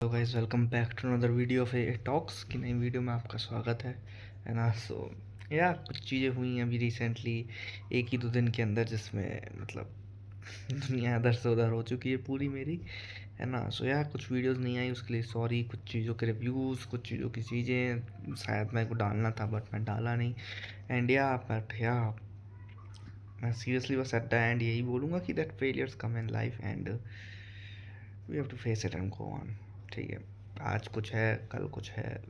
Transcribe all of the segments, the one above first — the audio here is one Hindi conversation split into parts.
Hello guys, welcome back to another video of A talks की नई वीडियो में आपका स्वागत है ना। या कुछ चीज़ें हुई हैं अभी रिसेंटली, एक ही दो दिन के अंदर, जिसमें मतलब दुनिया इधर से उधर हो चुकी है पूरी मेरी, है ना। कुछ वीडियोस नहीं आई, उसके लिए सॉरी। कुछ चीज़ों के रिव्यूज़, कुछ चीज़ों की चीज़ें शायद मेरे को डालना था बट मैं डाला नहीं। एंड मैं सीरियसली बस एट द एंड यही बोलूँगा कि that failures come in life and we have to face it and go on. ठीक है, आज कुछ है, कल कुछ है।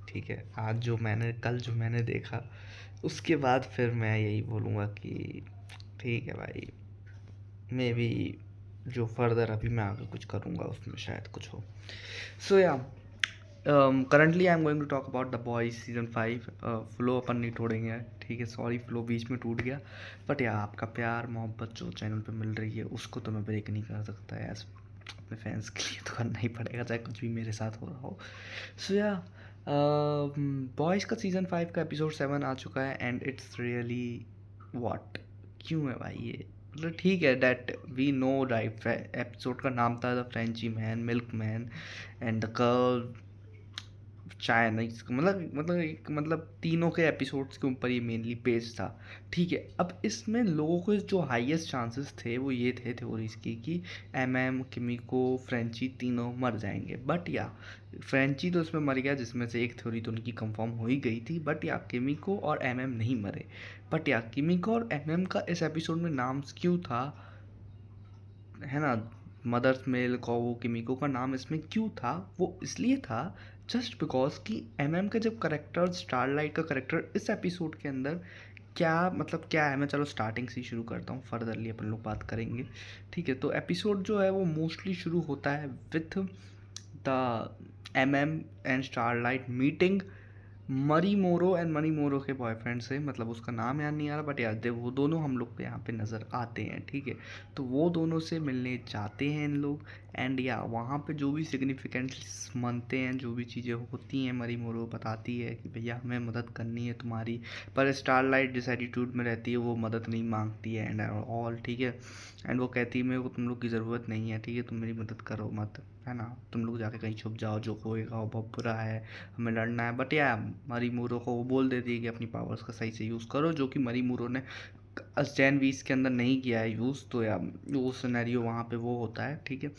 ठीक है, कल जो मैंने देखा, उसके बाद फिर मैं यही बोलूँगा कि ठीक है भाई, मे बी जो फर्दर अभी मैं आगे कुछ करूँगा उसमें शायद कुछ हो। So yeah currently I am going to talk about the boys season 5। Flow अपन नहीं तोड़ेंगे, ठीक है, सॉरी फ्लो बीच में टूट गया। बट या आपका प्यार मोहब्बत जो चैनल पे मिल रही है उसको तो मैं ब्रेक नहीं कर सकता है। अपने फैंस के लिए तो करना ही पड़ेगा, चाहे कुछ भी मेरे साथ हो रहा हो। सो या बॉयज़ का सीज़न 5 का एपिसोड 7 आ चुका है एंड इट्स रियली वॉट, क्यों है भाई ये। मतलब ठीक है, that we know right, episode का नाम था the frenchy man, milk man and the curl Chinese. मतलब तीनों के एपिसोड्स के ऊपर ये मेनली बेस्ड था। ठीक है, अब इसमें लोगों के जो हाईएस्ट चांसेस थे वो ये थे थ्योरीज की कि एमएम, किमिको, फ्रेंची तीनों मर जाएंगे। बट या फ्रेंची तो इसमें मर गया, जिसमें से एक थ्योरी तो उनकी कंफर्म हो ही गई थी। बट या किमिको और एमएम नहीं मरे। बट या किमिको और एमएम का इस एपिसोड में नाम क्यों था, है ना, मदर्स मिल्क और वो किमिको का नाम इसमें क्यों था, वो इसलिए था जस्ट बिकॉज कि एमएम का जब करेक्टर, स्टारलाइट का करेक्टर इस एपिसोड के अंदर क्या है। मैं चलो स्टार्टिंग से ही शुरू करता हूँ, फर्दरली अपन लोग बात करेंगे। ठीक है, तो एपिसोड जो है वो मोस्टली शुरू होता है with the MM and starlight meeting मरी मोरो एंड मनी मोरो के बॉयफ्रेंड से। मतलब उसका नाम याद नहीं आ रहा, बट याद है वो दोनों हम लोग को यहाँ पे नज़र आते हैं। ठीक है, तो वो दोनों से मिलने जाते हैं इन लोग। एंड या वहाँ पे जो भी सिग्निफिकेंट्स मानते हैं, जो भी चीज़ें होती हैं, मरी मोरो बताती है कि भैया हमें मदद करनी है तुम्हारी। पर स्टारलाइट जिस एटीट्यूड में रहती है वो मदद नहीं मांगती है एंड ऑल। ठीक है, एंड वो कहती है मेरे को तुम लोग की ज़रूरत नहीं है, ठीक है, तुम मेरी मदद करो मत, है ना, तुम लोग जाके कहीं छुप जाओ, जो होएगा वो बहुत बुरा है, हमें लड़ना है। बट या मरी मूरो को वो बोल देती है कि अपनी पावर्स का सही से यूज़ करो, जो कि मरी मूरो ने जैन वीस के अंदर नहीं किया है यूज़। तो या वो सिनेरियो वहाँ पे वो होता है। ठीक है,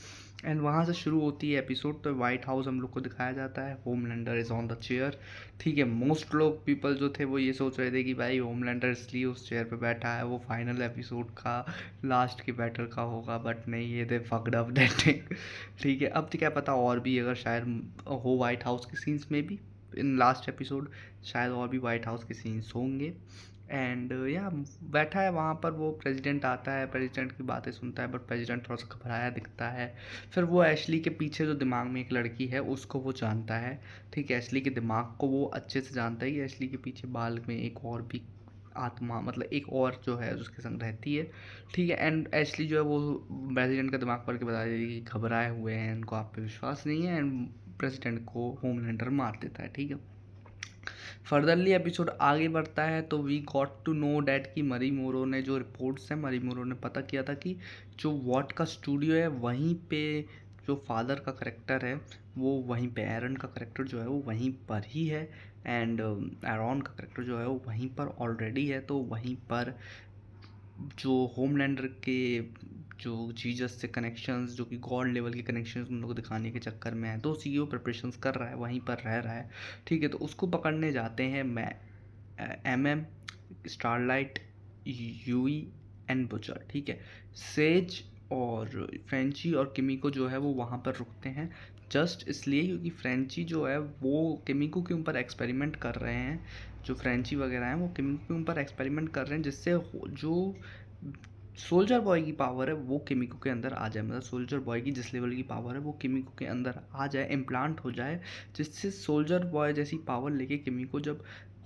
एंड वहाँ से शुरू होती है एपिसोड। तो वाइट हाउस हम लोग को दिखाया जाता है, Homelander is on the chair. ठीक है, मोस्ट लोग पीपल जो थे वो ये सोच रहे थे कि भाई होमलैंडर इसलिए उस चेयर पे बैठा है, वो फाइनल एपिसोड का लास्ट के बैटल का होगा। बट नहीं, ये दे फक्ड अप दैट थिंग। ठीक है, अब तो क्या पता और भी अगर शायद हो वाइट हाउस के सीन्स में भी इन लास्ट एपिसोड, शायद और भी वाइट हाउस के सीन्स होंगे। एंड या बैठा है वहाँ पर, वो प्रेसिडेंट आता है, प्रेसिडेंट की बातें सुनता है, बट प्रेसिडेंट थोड़ा सा घबराया दिखता है। फिर वो एशली के पीछे जो दिमाग में एक लड़की है उसको वो जानता है। ठीक है, एशली के दिमाग को वो अच्छे से जानता है कि एशली के पीछे बाल में एक और भी आत्मा, मतलब एक और जो है उसके संग रहती है। ठीक है, एंड एशली जो है वो प्रेसिडेंट का दिमाग पढ़ के बता देती है कि घबराए हुए हैं, इनको आप पे विश्वास नहीं है, एंड प्रेसिडेंट को होमलैंडर मार देता है। ठीक है, फर्दरली एपिसोड आगे बढ़ता है तो we got to know that कि मरी मोरो ने जो रिपोर्ट्स हैं, मरी मोरो ने पता किया था कि जो वॉट का स्टूडियो है वहीं पे जो फादर का करेक्टर है वो वहीं पे, एरन का करेक्टर जो है वो वहीं पर ही है, एंड एरॉन का करेक्टर जो है वो वहीं पर ऑलरेडी है। तो वहीं पर जो होमलैंडर के जो जीसस से कनेक्शंस, जो कि गॉड लेवल के कनेक्शंस उन लोग को दिखाने के चक्कर में है, तो सीईओ प्रिपरेशंस कर रहा है, वहीं पर रह रहा है। ठीक है, तो उसको पकड़ने जाते हैं मैं, MM, Starlight, Hughie and Butcher. ठीक है, सेज और फ्रेंची और किमिको जो है वो वहाँ पर रुकते हैं जस्ट इसलिए क्योंकि फ्रेंची जो है वो किमिको के ऊपर एक्सपेरिमेंट कर रहे हैं। जो फ्रेंची वगैरह हैं वो किमिको के ऊपर एक्सपेरिमेंट कर रहे हैं, जिससे जो सोल्जर बॉय की पावर है वो किमिको के अंदर आ जाए। मतलब सोल्जर बॉय की जिस लेवल की पावर है वो किमिको के अंदर आ जाए, इम्प्लांट हो जाए, जिससे सोल्जर बॉय जैसी पावर लेके किमिको जब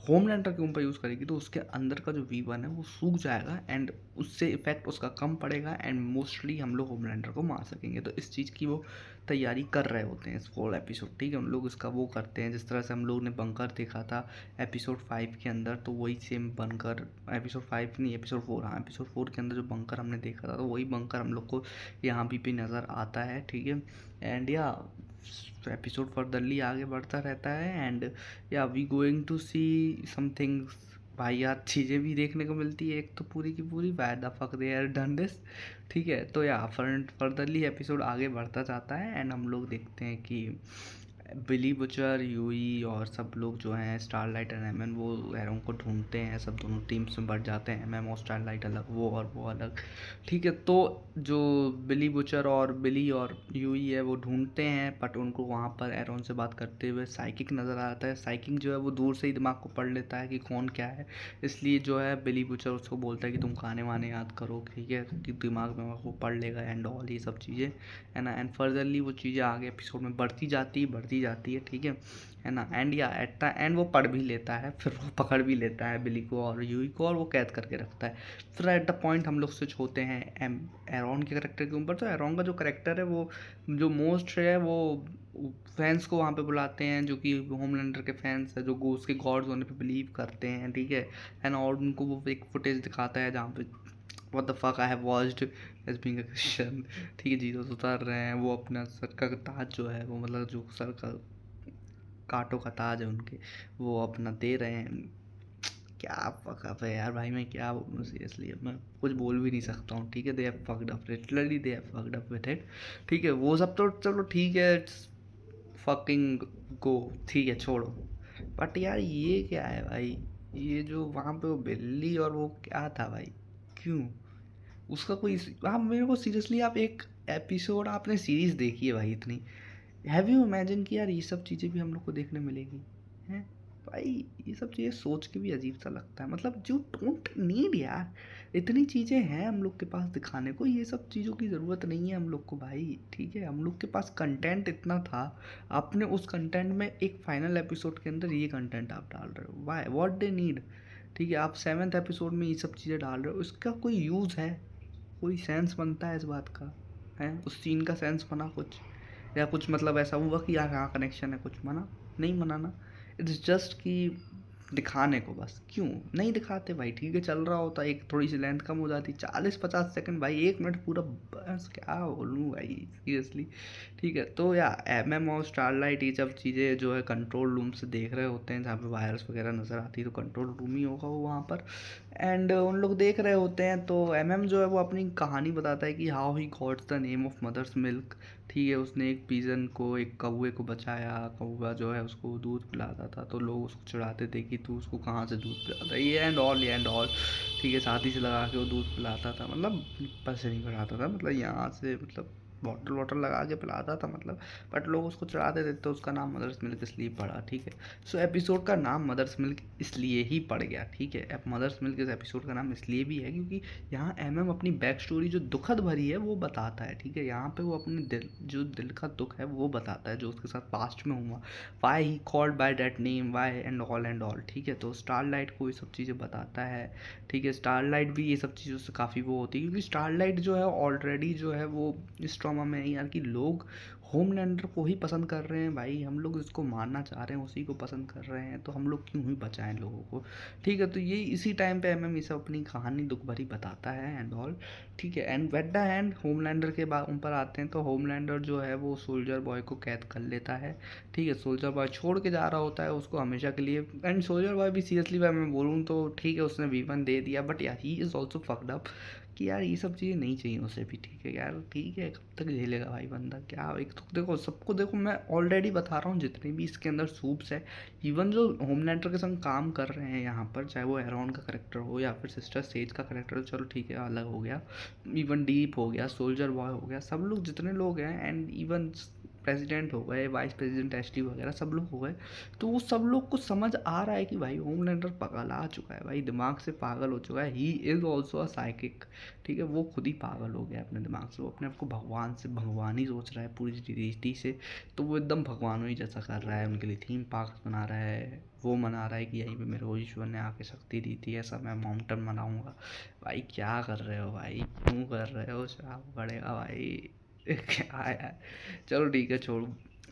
होमलैंडर के ऊपर यूज़ करेगी तो उसके अंदर का जो V1 है वो सूख जाएगा एंड उससे इफेक्ट उसका कम पड़ेगा एंड मोस्टली हम लोग होमलैंडर को मार सकेंगे। तो इस चीज़ की वो तैयारी कर रहे होते हैं इस फोल एपिसोड। ठीक है, हम लोग इसका वो करते हैं जिस तरह से हम लोग ने बंकर देखा था एपिसोड 5 के अंदर, तो वही सेम बंकर एपिसोड 5 नहीं, एपिसोड 4, हाँ एपिसोड 4 के अंदर जो बंकर हमने देखा था तो वही बंकर हम लोग को यहाँ भी नज़र आता है। ठीक है, एंड या एपिसोड फर्दरली आगे बढ़ता रहता है एंड या we going to see something. भाई यार चीज़ें भी देखने को मिलती है, एक तो पूरी की पूरी why the fuck they are done this. ठीक है, तो या फर्दरली एपिसोड आगे बढ़ता जाता है एंड हम लोग देखते हैं कि बिली बुचर, यूई और सब लोग जो हैं स्टारलाइट एंड एमएन वो एरोन को ढूंढते हैं। सब दोनों टीम्स में बढ़ जाते हैं, एमएम और स्टारलाइट अलग, वो और वो अलग। ठीक है, तो जो बिली बुचर और बिली और यूई है वो ढूंढते हैं, बट उनको वहाँ पर एरोन से बात करते हुए साइकिक नज़र आता है। साइकिक जो है वो दूर से ही दिमाग को पढ़ लेता है कि कौन क्या है, इसलिए जो है बिली बुचर उसको बोलता है कि तुम खाने वाने याद करो, ठीक है, कि दिमाग में वो पढ़ लेगा एंड ऑल ये सब चीज़ें, है ना। एंड फर्दरली वो चीज़ें आगे एपिसोड में बढ़ती जाती है, ठीक है ना। एंड या एट द एंड वो पढ़ भी लेता है, फिर वो पकड़ भी लेता है बिली को और यूई को और वो कैद करके रखता है। फिर एट द पॉइंट हम लोग स्विच होते हैं एरोन के करेक्टर के ऊपर। तो एरोन का जो करेक्टर है वो जो मोस्ट है वो फैंस को वहाँ पे बुलाते हैं जो कि होमलैंडर के फैंस है, जो उसके गॉड्स होने पे बिलीव करते हैं, ठीक है। एंड और उनको वो एक फुटेज दिखाता है जहाँ पे what the fuck I have watched as being a Christian, ठीक है, जीसस उतार रहे हैं, वो अपना सर का ताज जो है वो मतलब जो सर का कांटों का ताज है उनके, वो अपना दे रहे हैं। क्या फकअप है यार भाई, मैं क्या बोलूँ सीरियसली, अब मैं कुछ बोल भी नहीं सकता हूँ, ठीक है। They have fucked up, literally they have fucked up with it, ठीक है। वो सब तो चलो ठीक है, फकिंग गो, ठीक है, छोड़ो। बट यार ये क्या है भाई, ये जो वहाँ पे वो बिल्ली और वो क्या था भाई, क्यों उसका कोई, आप मेरे को सीरियसली, आप एक एपिसोड आपने सीरीज देखी है भाई इतनी, हैव यू इमेजिन कि यार ये सब चीज़ें भी हम लोग को देखने मिलेगी हैं भाई। ये सब चीज़ें सोच के भी अजीब सा लगता है, मतलब जो डोंट नीड यार, इतनी चीज़ें हैं हम लोग के पास दिखाने को, ये सब चीज़ों की ज़रूरत नहीं है हम लोग को भाई, ठीक है। हम लोग के पास कंटेंट इतना था, आपने उस कंटेंट में एक फाइनल एपिसोड के अंदर ये कंटेंट आप डाल रहे हो, वाई व्हाट दे नीड, ठीक है। आप 7th एपिसोड में ये सब चीज़ें डाल रहे हो, इसका कोई यूज़ है, कोई सेंस बनता है इस बात का, है उस सीन का सेंस बना कुछ, या कुछ मतलब ऐसा हुआ कि यार हाँ कनेक्शन है, कुछ मना नहीं मनाना, इट्स जस्ट कि दिखाने को बस, क्यों नहीं दिखाते भाई, ठीक है। चल रहा होता एक थोड़ी सी लेंथ कम हो जाती, 40-50 सेकंड भाई, 1 मिनट पूरा, बस क्या बोलूँ भाई सीरियसली, ठीक है। तो या एमएम और स्टारलाइट ये सब चीज़ें जो है कंट्रोल रूम से देख रहे होते हैं, जहाँ पे वायरस वगैरह नज़र आती है, तो कंट्रोल रूम ही होगा वो वहाँ पर। एंड उन लोग देख रहे होते हैं, तो एमएम जो है वो अपनी कहानी बताता है कि how he gots the name of mother's milk, ठीक है। उसने एक पीजन को, एक कौवे को बचाया, कौवा जो है उसको दूध पिलाता था, तो लोग उसको चिढ़ाते थे कि तू उसको कहाँ से दूध पिलाता है, ये एंड ऑल, ठीक है। साथी से लगा के वो दूध पिलाता था, मतलब पैसे नहीं बढ़ाता था, मतलब यहाँ से मतलब बॉटल वॉटल लगा के पिलाता था मतलब, बट लोग उसको चढ़ाते थे, तो उसका नाम मदर्स मिल्क इसलिए पड़ा, ठीक है। सो एपिसोड का नाम मदर्स मिल्क इसलिए ही पड़ गया, ठीक है। अब मदर्स मिल्क इस एपिसोड का नाम इसलिए भी है क्योंकि यहाँ एमएम अपनी बैक स्टोरी जो दुखद भरी है वो बताता है, ठीक है। यहाँ पे वो अपने दिल का दुख है वो बताता है, जो उसके साथ पास्ट में हुआ, why he called by that name, why and all, ठीक है। तो स्टारलाइट को ये सब चीज़ें बताता है, ठीक है। स्टारलाइट भी ये सब चीज़ों से काफ़ी वो होती है, क्योंकि स्टारलाइट जो है ऑलरेडी जो है वो इस ट्रॉमा में है यार, कि लोग होमलैंडर को ही पसंद कर रहे हैं भाई, हम लोग जिसको मारना चाह रहे हैं उसी को पसंद कर रहे हैं, तो हम लोग क्यों ही बचाएं लोगों को, ठीक है। तो ये इसी टाइम पे एमएम ये सब अपनी कहानी दुख भरी बताता है एंड ऑल, ठीक है। And at the end Homelander के बाद ऊपर आते हैं, तो होमलैंडर जो है वो सोल्जर बॉय को कैद कर लेता है, ठीक है। सोल्जर बॉय छोड़ के जा रहा होता है उसको हमेशा के लिए, एंड सोल्जर बॉय भी सीरियसली भाई मैं बोलूँ तो ठीक है, उसने वीवन दे दिया, बट यार he is also fucked up, कि यार ये सब चीज़ें नहीं चाहिए उसे भी, ठीक है यार, ठीक है, कब तक झेलेगा भाई बंदा, क्या एक तो देखो सबको, देखो मैं ऑलरेडी बता रहा हूँ जितने भी इसके अंदर सूप्स है, इवन जो होमलैंडर के संग काम कर रहे हैं यहाँ पर, चाहे वो एरोन का करेक्टर हो या फिर सिस्टर सेज का करेक्टर, चलो ठीक है अलग हो गया, इवन डीप हो गया, सोल्जर बॉय हो गया, सब लोग जितने लोग हैं, एंड इवन प्रेसिडेंट हो गए, वाइस प्रेसिडेंट एसटी वगैरह सब लोग हो गए, तो वो सब लोग को समझ आ रहा है कि भाई होमलैंडर पागल आ चुका है भाई, दिमाग से पागल हो चुका है, he is also a psychic, ठीक है। वो खुद ही पागल हो गया अपने दिमाग से, वो अपने आप को भगवान से, भगवान ही सोच रहा है पूरी रीति से, तो वो एकदम भगवानों ही जैसा कर रहा है, उनके लिए थीम पार्क बना रहा है, वो मना रहा है कि यहीं पे मेरे को ईश्वर ने आके शक्ति दी थी, ऐसा मैं माउंटेन बनाऊंगा। भाई क्या कर रहे हो भाई, क्यों कर रहे हो, श्राप पड़ेगा भाई क्या यार, चलो ठीक है छोड़ो।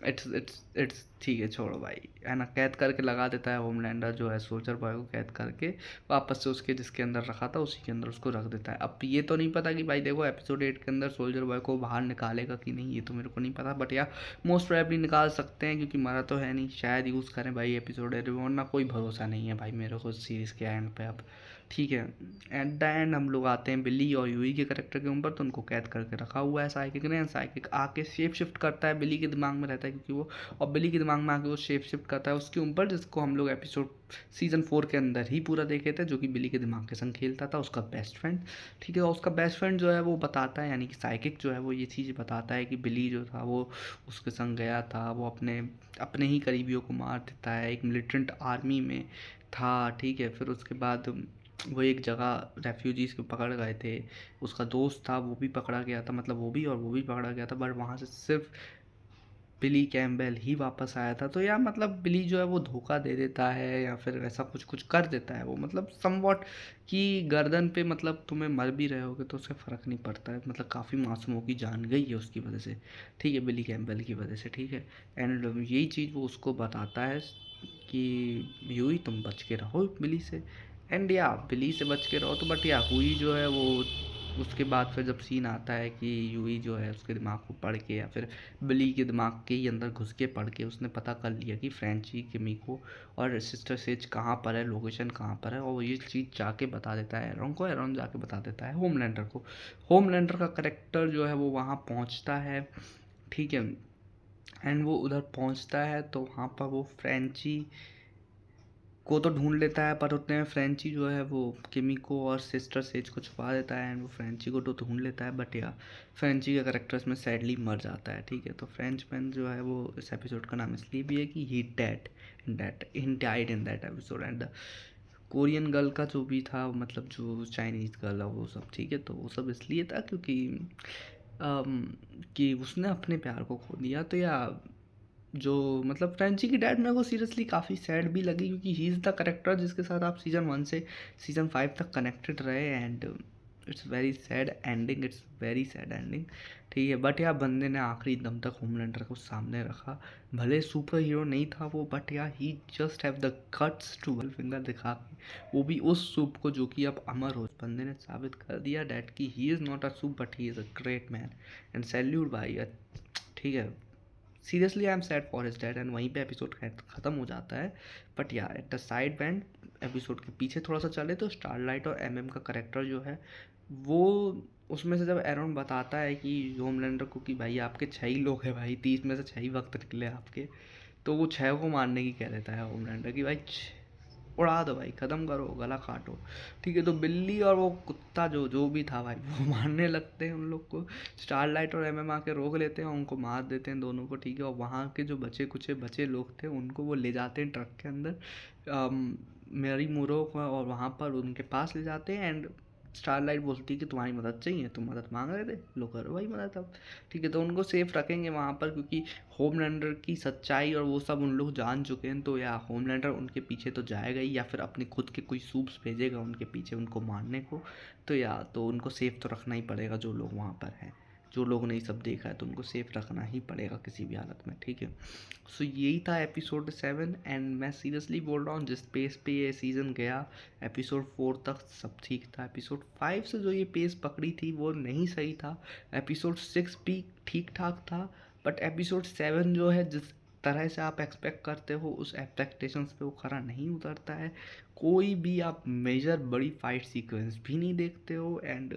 इट्स ठीक है, छोड़ो भाई, है ना। कैद करके लगा देता है होमलैंडर जो है सोल्जर बॉय को, कैद करके वापस से उसके जिसके अंदर रखा था उसी के अंदर उसको रख देता है। अब ये तो नहीं पता कि भाई देखो एपिसोड 8 के अंदर सोल्जर बॉय को बाहर निकालेगा कि नहीं, ये तो मेरे को नहीं पता, बट या मोस्ट प्रोबेबली निकाल सकते हैं क्योंकि मरा तो है नहीं, शायद यूज़ करें भाई एपिसोड 8 वरना कोई भरोसा नहीं है भाई मेरे को सीरीज़ के एंड पे अब। ठीक है, एट द एंड हम लोग आते हैं बिल्ली और यूई के करेक्टर के ऊपर, तो उनको कैद करके रखा हुआ है साइकिक ने। साइकिक आके शेप शिफ्ट करता है, बिल्ली के दिमाग में रहता है क्योंकि वो, और बिल्ली के दिमाग में आके वो शेप शिफ्ट करता है उसके ऊपर, जिसको हम लोग एपिसोड सीजन 4 के अंदर ही पूरा देखे थे, जो कि बिल्ली के दिमाग के संग खेलता था उसका बेस्ट फ्रेंड। ठीक है, और उसका बेस्ट फ्रेंड जो है वो बताता है, यानी कि साइकिक जो है वो ये चीज़ बताता है कि बिल्ली जो था वो उसके संग गया था, वो अपने अपने ही करीबियों को मार देता है, एक मिलिटेंट आर्मी में था। ठीक है, फिर उसके बाद वो एक जगह रेफ्यूजीज को पकड़ गए थे, उसका दोस्त था वो भी पकड़ा गया था, मतलब वो भी और वो भी पकड़ा गया था, बट वहाँ से सिर्फ बिली कैम्पबेल ही वापस आया था। तो यार मतलब बिली जो है वो धोखा दे देता है या फिर ऐसा कुछ कुछ कर देता है वो, मतलब समवॉट कि गर्दन पे मतलब तुम्हें मर भी रहे होगे तो उससे फ़र्क नहीं पड़ता है, मतलब काफ़ी मासूमों की जान गई है उसकी वजह से। ठीक है, बिली कैम्पबेल की वजह से। ठीक है, एंड यही चीज़ वो उसको बताता है कि यूई तुम बच के रहो बिली से, एंड या बिली से बच के रहो। तो बट या हुई जो है वो उसके बाद फिर जब सीन आता है कि यूई जो है उसके दिमाग को पढ़ के या फिर बिली के दिमाग के ही अंदर घुस के पढ़ के उसने पता कर लिया कि फ्रेंची किमिको और सिस्टर सेज कहाँ पर है, लोकेशन कहाँ पर है, और वो ये चीज़ जाके बता देता है एरॉन को, एरॉन जाके बता देता है होमलैंडर को। होमलैंडर का करेक्टर जो है वो वहाँ पहुँचता है। ठीक है, एंड वो उधर पहुँचता है तो वहाँ पर वो फ्रेंची को तो ढूंढ लेता है, पर उतने में फ्रेंची जो है वो किमिको और सिस्टर सेज को छुपा देता है, एंड वो फ्रेंची को तो ढूंढ लेता है, बट या फ्रेंची का करेक्टर इसमें सैडली मर जाता है। ठीक है, तो फ्रेंच मैन जो है वो इस एपिसोड का नाम इसलिए भी है कि he dead in that he died in that episode. And Korean girl का जो भी था, मतलब जो चाइनीज़ गर्ल है वो सब, ठीक है, तो वो सब इसलिए था क्योंकि कि उसने अपने प्यार को खो दिया। तो या जो मतलब फ्रेंची की डेथ मेरे को सीरियसली काफ़ी सैड भी लगी क्योंकि ही इज़ द करेक्टर जिसके साथ आप सीज़न 1 से सीज़न 5 तक कनेक्टेड रहे, and it's very sad ending, it's very sad ending. ठीक है, बट यार बंदे ने आखिरी दम तक होमलैंडर को सामने रखा, भले सुपर हीरो नहीं था वो, बट यार he just have the guts to finger दिखा के, वो भी उस सूप को जो कि अब अमर हो, बंदे ने साबित कर दिया डैट कि he is not a soup but he is a great man, and salute भाई। ठीक है, seriously I am sad for his dad, and वहीं पे एपिसोड ख़त्म हो जाता है। बट या at the side band episode के पीछे थोड़ा सा चले तो स्टारलाइट और एमएम का करेक्टर जो है वो, उसमें से जब एरॉन बताता है कि होमलैंडर को कि भाई आपके 6 ही लोग हैं भाई, 30 में से 6 ही वक्त निकले आपके, तो वो 6 को मारने की कह देता है होमलैंडर की भाई उड़ा दो भाई, ख़त्म करो, गला काटो। ठीक है, तो बिल्ली और वो कुत्ता जो जो भी था भाई वो मारने लगते हैं उन लोग को, स्टारलाइट और एमएम आके रोक लेते हैं, उनको मार देते हैं दोनों को। ठीक है, और वहाँ के जो बचे लोग थे उनको वो ले जाते हैं ट्रक के अंदर मेरी मोरो को, और वहाँ पर उनके पास ले जाते हैं, एंड स्टारलाइट बोलती है कि तुम्हारी मदद चाहिए, तुम मदद मांग रहे थे, लो करो भाई मदद अब। ठीक है, तो उनको सेफ रखेंगे वहाँ पर क्योंकि होमलैंडर की सच्चाई और वो सब उन लोग जान चुके हैं, तो या होमलैंडर उनके पीछे तो जाएगा ही या फिर अपने खुद के कोई सूप्स भेजेगा उनके पीछे उनको मारने को। तो या तो उनको सेफ तो रखना ही पड़ेगा, जो लोग वहाँ पर हैं, जो लोगों ने ये सब देखा है तो उनको सेफ रखना ही पड़ेगा किसी भी हालत में। ठीक है, सो यही था एपिसोड 7, एंड मैं सीरियसली बोल रहा हूँ जिस पेस पे ये सीज़न गया एपिसोड 4 तक सब ठीक था, एपिसोड 5 से जो ये पेस पकड़ी थी वो नहीं सही था, एपिसोड 6 भी ठीक ठाक था, बट एपिसोड 7 जो है जिस तरह से आप एक्सपेक्ट करते हो उस एक्सपेक्टेशंस पे वो खरा नहीं उतरता है। कोई भी आप मेजर बड़ी फाइट सीक्वेंस भी नहीं देखते हो, and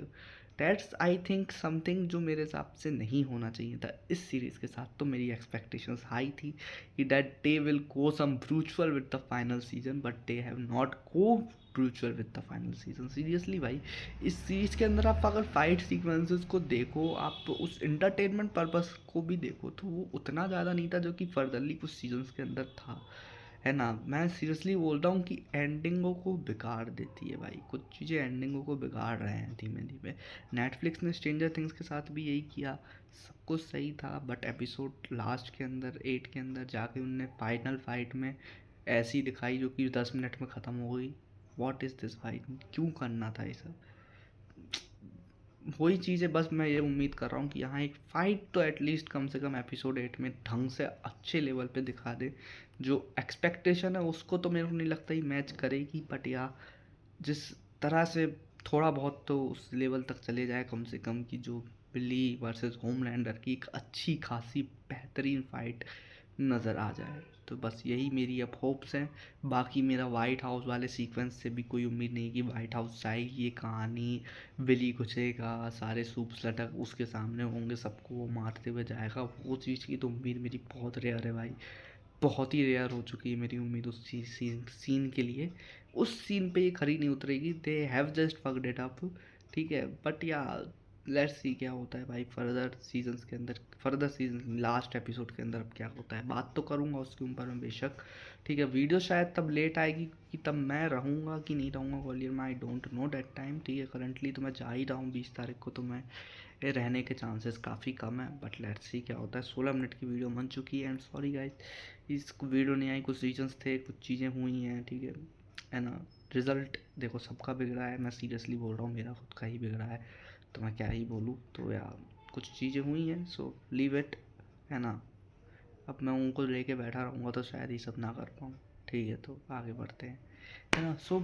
that's I think something जो मेरे हिसाब से नहीं होना चाहिए था इस सीरीज़ के साथ। तो मेरी एक्सपेक्टेशंस हाई थी कि that they will go some brutal with the final season, but they have not go brutal with the final season. Seriously भाई, इस सीरीज़ के अंदर आप अगर फाइट सीक्वेंसेस को देखो, आप उस इंटरटेनमेंट पर्पस को भी देखो, तो वो उतना ज़्यादा नहीं था जो कि फर्दरली कुछ सीजन्स के अंदर था, है ना। मैं सीरियसली बोल रहा हूँ कि एंडिंगों को बिगाड़ देती है भाई, कुछ चीज़ें एंडिंगों को बिगाड़ रहे हैं धीमे धीमे। नेटफ्लिक्स ने स्ट्रेंजर थिंग्स के साथ भी यही किया, सब कुछ सही था, बट एपिसोड लास्ट के अंदर 8 के अंदर जाके उनने फाइनल फाइट में ऐसी दिखाई जो कि 10 मिनट में ख़त्म हो गई। वॉट इज़ दिस भाई, क्यों करना था ये सब। वही चीज़ है, बस मैं ये उम्मीद कर रहा हूँ कि यहाँ एक फ़ाइट तो एटलीस्ट कम से कम एपिसोड 8 में ढंग से अच्छे लेवल पे दिखा दे। जो एक्सपेक्टेशन है उसको तो मेरे को नहीं लगता ही मैच करेगी, बट या जिस तरह से थोड़ा बहुत तो उस लेवल तक चले जाए कम से कम, कि जो बिल्ली वर्सेस होमलैंडर की एक अच्छी खासी बेहतरीन फाइट नज़र आ जाए। तो बस यही मेरी अब होप्स हैं। बाकी मेरा वाइट हाउस वाले सीक्वेंस से भी कोई उम्मीद नहीं कि वाइट हाउस जाएगी ये कहानी, बिली घुसेगा, सारे सूप्स लटक उसके सामने होंगे, सबको वो मारते हुए जाएगा, वो चीज़ की तो उम्मीद मेरी बहुत रेयर है भाई। बहुत ही रेयर हो चुकी है मेरी उम्मीद उस चीज सीन के लिए। उस सीन पे ये खरी नहीं उतरेगी, they have just fucked it up. ठीक है, बट या लेट्स सी क्या होता है भाई फर्दर सीजन्स के अंदर, फर्दर सीजन लास्ट एपिसोड के अंदर अब क्या होता है, बात तो करूँगा उसके ऊपर में बेशक। ठीक है, वीडियो शायद तब लेट आएगी कि तब मैं रहूँगा कि नहीं रहूँगा ग्वालियर में, I don't know that time. ठीक है, करंटली तो मैं जा ही रहा हूँ 20 तारीख को, तो मैं ये रहने के चांसेस काफ़ी कम है, बट लेट्स सी क्या होता है। 16 मिनट की वीडियो बन चुकी है, एंड सॉरी गाइस इस वीडियो नहीं आई, कुछ रीजंस थे, कुछ चीज़ें हुई हैं, ठीक है ना। रिज़ल्ट देखो सबका बिगड़ा है, मैं सीरियसली बोल रहा हूँ, मेरा खुद का ही बिगड़ा है, तो मैं क्या ही बोलूँ। तो यार कुछ चीज़ें हुई हैं, सो लीव इट, है ना। अब मैं उनको लेके बैठा रहूँगा तो शायद ये सब ना कर पाऊँ। ठीक है, तो आगे बढ़ते हैं, है ना। सो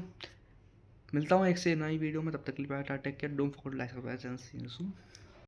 मिलता हूँ एक से नई वीडियो में, तब तक के लिए bye, take care, don't forget like subscribe and see you soon.